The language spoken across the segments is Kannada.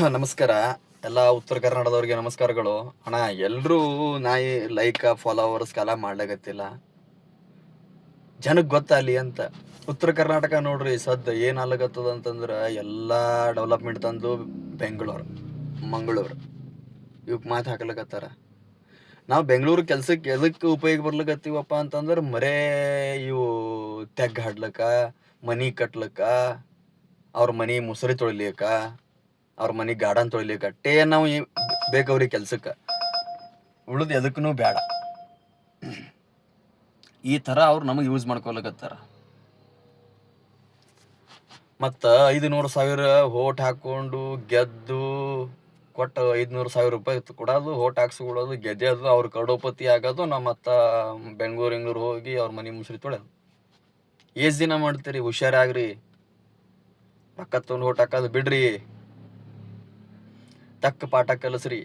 ನಮಸ್ಕಾರ. ಎಲ್ಲ ಉತ್ತರ ಕರ್ನಾಟಕದವ್ರಿಗೆ ನಮಸ್ಕಾರಗಳು. ಅಣ್ಣ, ಎಲ್ರೂ ನಾಯಿ ಲೈಕ್ ಫಾಲೋವರ್ಸ್ ಕಾಲ ಮಾಡ್ಲಾಗತ್ತಿಲ್ಲ. ಜನಕ್ಕೆ ಗೊತ್ತಾಗಲಿ ಅಂತ. ಉತ್ತರ ಕರ್ನಾಟಕ ನೋಡ್ರಿ ಸದ್ದ ಏನ್ ಆಗ್ಲಾಗತ್ತದ ಅಂತಂದ್ರ ಎಲ್ಲಾ ಡೆವಲಪ್ಮೆಂಟ್ ತಂದು ಬೆಂಗಳೂರು, ಮಂಗಳೂರು ಇವಕ್ ಮಾತು ಹಾಕ್ಲಕತ್ತಾರ. ನಾವು ಬೆಂಗಳೂರು ಕೆಲ್ಸಕ್ಕೆ ಎದಕ್ಕೆ ಉಪಯೋಗ ಬರ್ಲಿಕತ್ತೀವಪ್ಪ ಅಂತಂದ್ರೆ ಇವು ತೆಗ್ಗ ಹಾಡ್ಲಕ್ಕ, ಮನಿ ಕಟ್ಲಕ್ಕ, ಅವ್ರ ಮನಿ ಮುಸುರಿ ತೊಳಿಲಿಕ್ಕ, ಅವ್ರ ಮನಿ ಗಾರ್ಡನ್ ತೊಳಿಲಿಕ್ಕೆ ಅಟ್ಟೇ ನಾವು ಬೇಕವ್ರಿಗೆ ಕೆಲ್ಸಕ್ಕೆ. ಉಳಿದು ಎದಕ್ಕೂ ಬೇಡ. ಈ ಥರ ಅವ್ರು ನಮಗೆ ಯೂಸ್ ಮಾಡ್ಕೊಳಕತ್ತಾರ. ಮತ್ತು 500,000 ಹೋಟ್ ಹಾಕ್ಕೊಂಡು ಗೆದ್ದು ಕೊಟ್ಟು 500,000 ರೂಪಾಯಿ ಕೊಡೋದು, ಹೋಟ್ ಹಾಕ್ಸ್ಕೊಳ್ಳೋದು, ಗೆದ್ದೋದು, ಅವ್ರ ಕರೋಡಪತಿ ಆಗೋದು, ನಾವು ಮತ್ತು ಬೆಂಗಳೂರು ಹೋಗಿ ಅವ್ರ ಮನೆ ಮುಸ್ರಿ ತೊಳೆಯೋದು. ಎಷ್ಟು ದಿನ ಮಾಡ್ತೀರಿ? ಹುಷಾರಾಗ್ರಿ. ರೊಕ್ಕ ತೊಗೊಂಡು ಹೋಟ್ ಹಾಕೋದು ಬಿಡ್ರಿ. ತಕ್ಕ ಪಾಠ ಕಲಿಸ್ರಿ.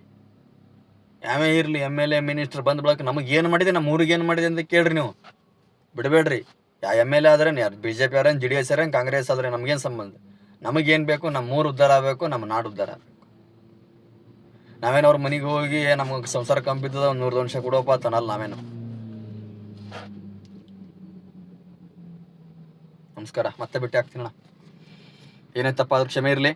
ಯಾವೇ ಇರಲಿ MLA ಮಿನಿಸ್ಟರ್ ಬಂದ ಬಳಕ ನಮಗೆ ಏನು ಮಾಡಿದೆ, ನಮ್ಮ ಊರಿಗೆ ಏನು ಮಾಡಿದೆ ಅಂತ ಕೇಳ್ರಿ. ನೀವು ಬಿಡಬೇಡ್ರಿ. MLA ಆದ್ರೆ ಯಾರು BJP ಅವ್ರೇನು, JDS ಅವ್ರೇನು, ಕಾಂಗ್ರೆಸ್ ಆದ್ರೆ ನಮಗೇನು ಸಂಬಂಧ? ನಮಗೇನು ಬೇಕು? ನಮ್ಮ ಊರು ಉದ್ಧಾರ ಆಗಬೇಕು, ನಮ್ಮ ನಾಡು ಉದ್ಧಾರ ಆಗಬೇಕು. ನಾವೇನು ಅವ್ರ ಮನೆಗೆ ಹೋಗಿ ನಮಗೆ ಸಂಸಾರ ಕಂಬಿದ್ದದ 100 ವರ್ಷ ಕೊಡೋಪ ಅಂತನಲ್ಲ ನಾವೇನು. ನಮಸ್ಕಾರ. ಮತ್ತೆ ಭೇಟಿ ಆಗ್ತೀನಣ್ಣ. ಏನಾಯ್ತಪ್ಪ ಅದ್ರ ಕ್ಷಮೆ ಇರಲಿ.